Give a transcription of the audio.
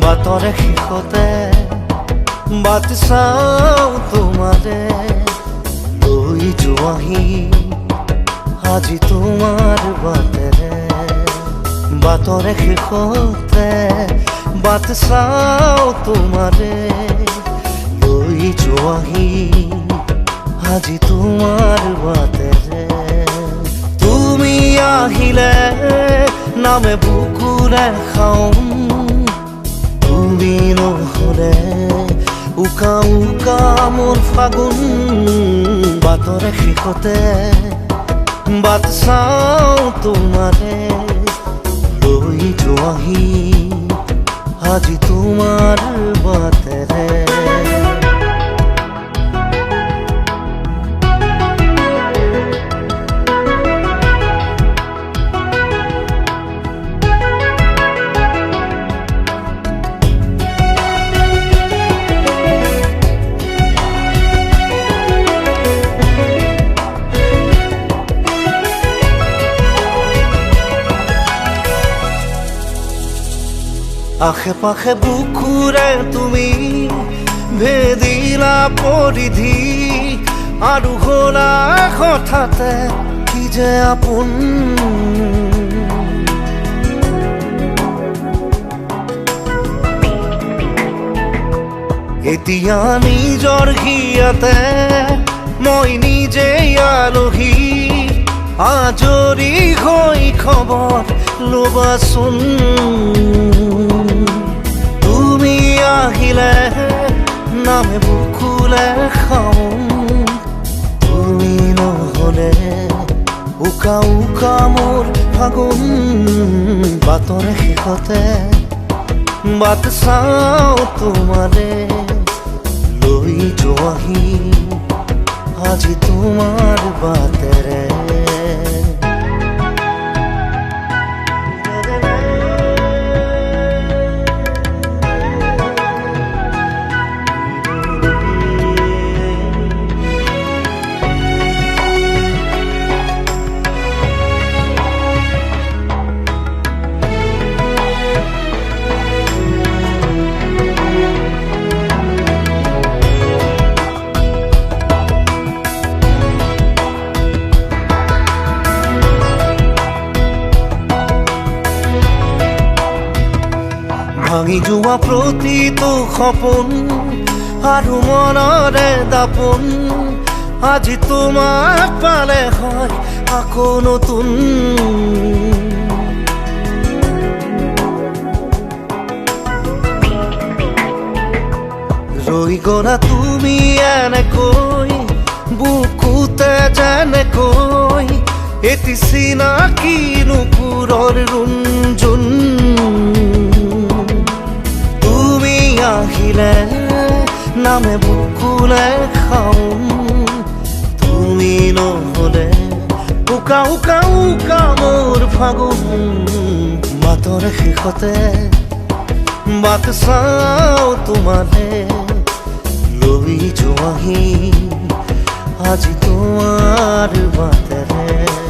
বাটৰে শেষতে বাট চাওঁ তোমাৰে লৈ যোৱাহি আজি তোমাৰ বাটেৰে বাটৰে শেষতে বাট চাওঁ তোমাৰে লৈ যোৱাহি আজি তোমাৰ বাটেৰে তুমি আহিলে নামে বুকুৰে খাওঁ তুমি নহ'লে উকা উকা মোৰ ফাগুন বাটৰে শেষতে বাট চাওঁ তোমাৰে লৈ যোৱাহি আজি তোমাৰ বাটেৰে আশে পাশে বুকুৰে তুমি ভেদিলা পৰিধি আৰু হ'লা হঠাতে কি যে আপোন এতিয়া নিজৰ হিয়াতে মই নিজে আলহী আজৰি হৈ খবৰ ল'বাচোন তুমি আহিলে নামে বুকুলে খাওঁ তুমি নহ'লে উকা উকা মোৰ ফাগুন বাটৰে শেষতে বাট চাওঁ তোমাৰে লৈ যোৱাহি আজি তোমাৰ বাটেৰে ভাঙি যোৱা প্ৰতিটো সপোন আৰু মনৰে দাপোন আজি তোমাক পালে হয় আকৌ নতুন ৰৈ গ'লা তুমি এনেকৈ বুকুতে যেনেকৈ এটি চিনাকি নুপুৰৰ ৰুণজুন আহিলে নামে বুকুলে খাওঁ তুমি নহ'লে উকা উকা উকা মোৰ ফাগুন বাটৰে শেষতে বাট চাওঁ তোমাৰে লৈ যোৱাহি আজি তোমাৰ বাটেৰে